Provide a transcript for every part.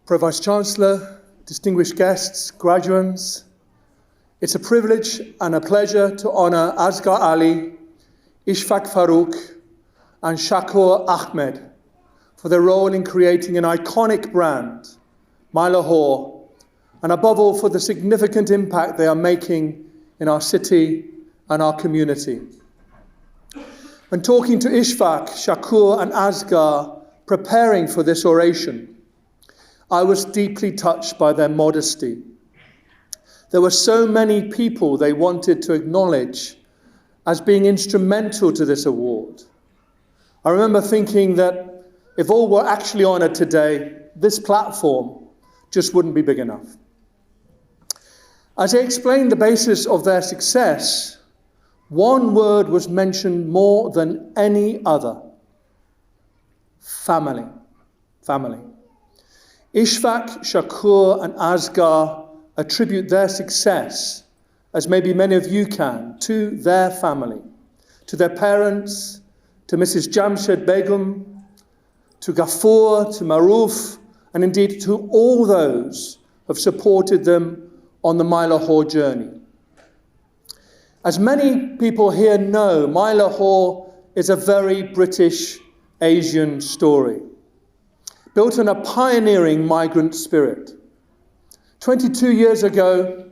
Pro-Vice-Chancellor, distinguished guests, graduates, it's a privilege and a pleasure to honour Asghar Ali, Ishfaq Farooq and Shakoor Ahmed for their role in creating an iconic brand, MyLahore, and above all for the significant impact they are making in our city and our community. When talking to Ishfaq, Shakoor and Asghar preparing for this oration, I was deeply touched by their modesty. There were so many people they wanted to acknowledge as being instrumental to this award. I remember thinking that if all were actually honoured today, this platform just wouldn't be big enough. As they explained the basis of their success, one word was mentioned more than any other: family. Family. Ishfaq, Shakoor and Asghar attribute their success, as maybe many of you can, to their family, to their parents, to Mrs. Jamshed Begum, to Ghafoor, to Maroof, and indeed to all those who have supported them on the MyLahore journey. As many people here know, MyLahore is a very British Asian story, built on a pioneering migrant spirit. 22 years ago,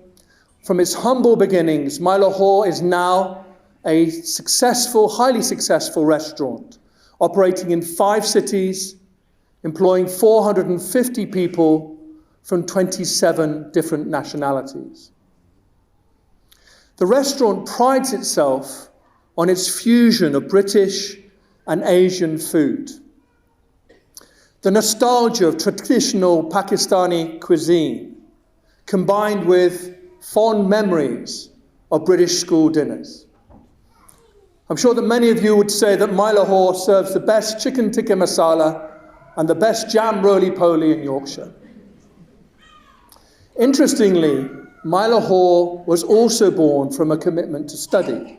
from its humble beginnings, MyLahore is now a successful, highly successful restaurant, operating in 5 cities, employing 450 people from 27 different nationalities. The restaurant prides itself on its fusion of British and Asian food. The nostalgia of traditional Pakistani cuisine, combined with fond memories of British school dinners. I'm sure that many of you would say that MyLahore serves the best chicken tikka masala and the best jam roly-poly in Yorkshire. Interestingly, MyLahore was also born from a commitment to study.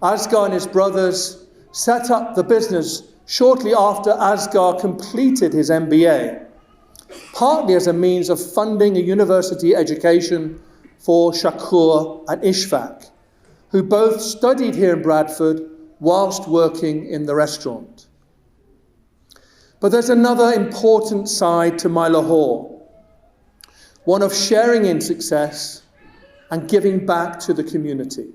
Asghar and his brothers set up the business shortly after Asghar completed his MBA, partly as a means of funding a university education for Shakoor and Ishfaq, who both studied here in Bradford whilst working in the restaurant. But there's another important side to MyLahore, one of sharing in success and giving back to the community.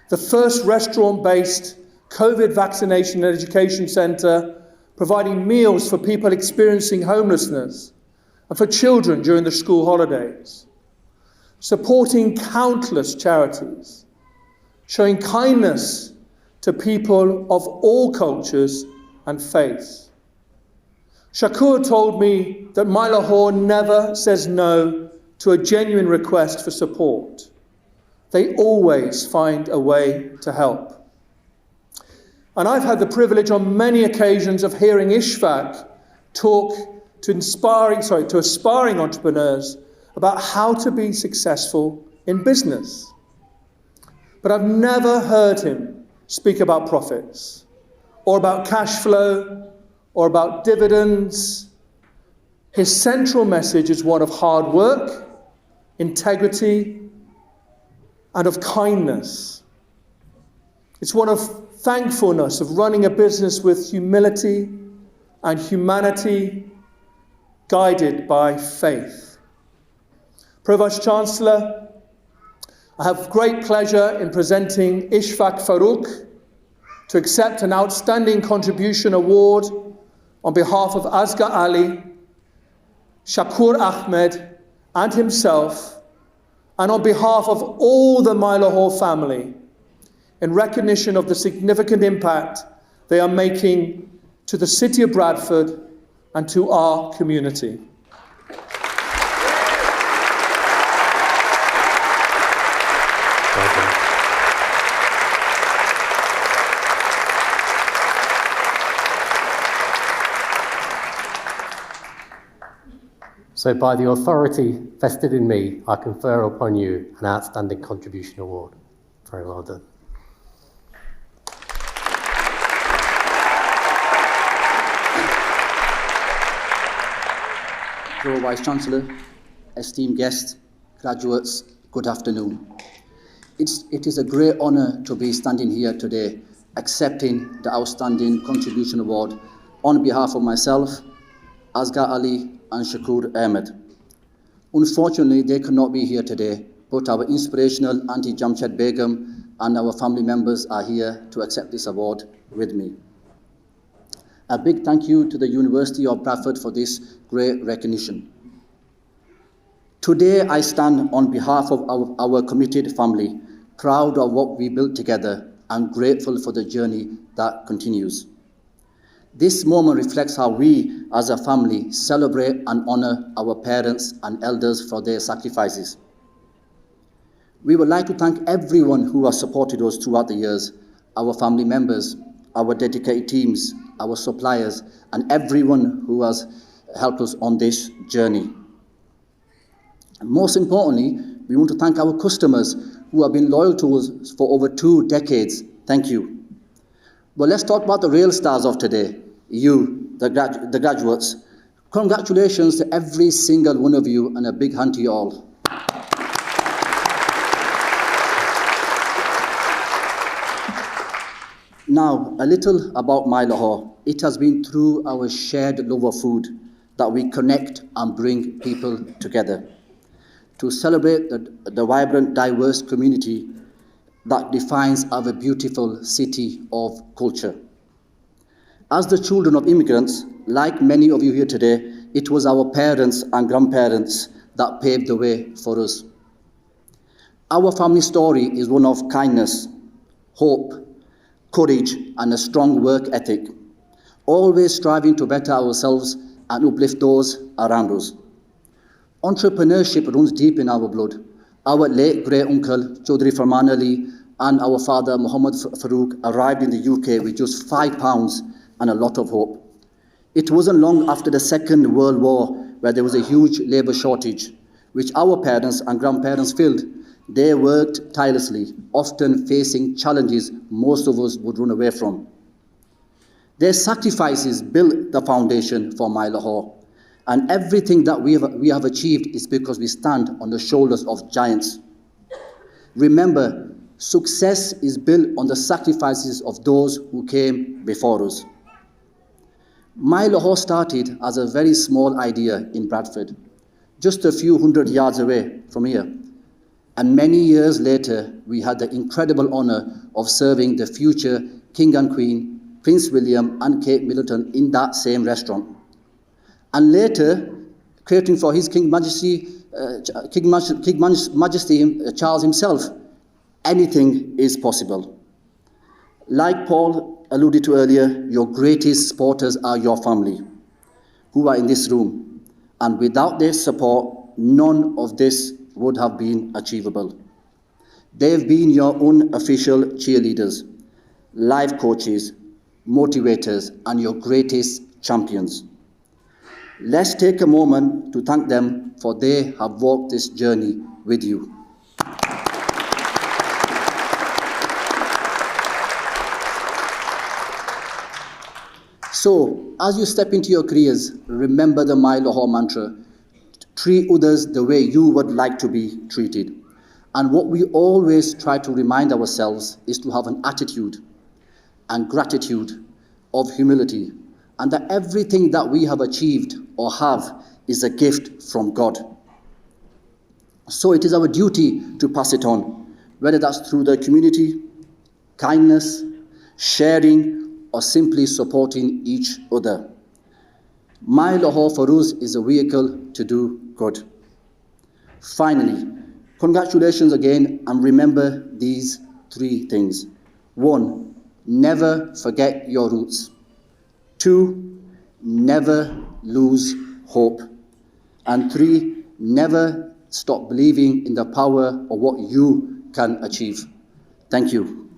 The first restaurant-based COVID vaccination and education centre, providing meals for people experiencing homelessness and for children during the school holidays, supporting countless charities, showing kindness to people of all cultures and faiths. Shakoor told me that MyLahore never says no to a genuine request for support. They always find a way to help. And I've had the privilege on many occasions of hearing Ishfaq talk to aspiring entrepreneurs about how to be successful in business. But I've never heard him speak about profits, or about cash flow, or about dividends. His central message is one of hard work, integrity, and of kindness. It's one of thankfulness, of running a business with humility and humanity, guided by faith. Pro-Vice-Chancellor, I have great pleasure in presenting Ishfaq Farooq to accept an Outstanding Contribution Award on behalf of Asghar Ali, Shakoor Ahmed and himself, and on behalf of all the MyLahore family, in recognition of the significant impact they are making to the city of Bradford and to our community. So by the authority vested in me, I confer upon you an Outstanding Contribution Award. Very well done. Pro-Vice-Chancellor, esteemed guests, graduates, good afternoon. It is a great honour to be standing here today accepting the Outstanding Contribution Award on behalf of myself, Asghar Ali and Shakoor Ahmed. Unfortunately, they could not be here today, but our inspirational Auntie Jamshed Begum and our family members are here to accept this award with me. A big thank you to the University of Bradford for this great recognition. Today I stand on behalf of our committed family, proud of what we built together and grateful for the journey that continues. This moment reflects how we as a family celebrate and honour our parents and elders for their sacrifices. We would like to thank everyone who has supported us throughout the years, our family members, our dedicated teams, our suppliers, and everyone who has helped us on this journey. And most importantly, we want to thank our customers who have been loyal to us for over 2 decades. Thank you. But let's talk about the real stars of today, you, the graduates. Congratulations to every single one of you and a big hand to you all. Now, a little about MyLahore. It has been through our shared love of food that we connect and bring people together to celebrate the vibrant, diverse community that defines our beautiful city of culture. As the children of immigrants, like many of you here today, it was our parents and grandparents that paved the way for us. Our family story is one of kindness, hope, courage, and a strong work ethic, always striving to better ourselves and uplift those around us. Entrepreneurship runs deep in our blood. Our late great-uncle, Honorary Farooq Ali, and our father, Muhammad Farooq, arrived in the UK with just £5 and a lot of hope. It wasn't long after the Second World War where there was a huge labour shortage, which our parents and grandparents filled. They worked tirelessly, often facing challenges most of us would run away from. Their sacrifices built the foundation for MyLahore, and everything that we have achieved is because we stand on the shoulders of giants. Remember, success is built on the sacrifices of those who came before us. MyLahore started as a very small idea in Bradford, just a few hundred yards away from here. And many years later, we had the incredible honour of serving the future King and Queen, Prince William and Kate Middleton in that same restaurant. And later, catering for His King Majesty Charles himself. Anything is possible. Like Paul alluded to earlier, your greatest supporters are your family, who are in this room. And without their support, none of this would have been achievable. They've been your unofficial cheerleaders, life coaches, motivators, and your greatest champions. Let's take a moment to thank them, for they have walked this journey with you. So, as you step into your careers, remember the MyLahore mantra. Treat others the way you would like to be treated. And what we always try to remind ourselves is to have an attitude and gratitude of humility, and that everything that we have achieved or have is a gift from God. So it is our duty to pass it on, whether that's through the community, kindness, sharing, or simply supporting each other. MyLahore for us is a vehicle to do good. Finally, congratulations again, and remember these 3 things. 1, never forget your roots. 2, never lose hope. And 3, never stop believing in the power of what you can achieve. Thank you.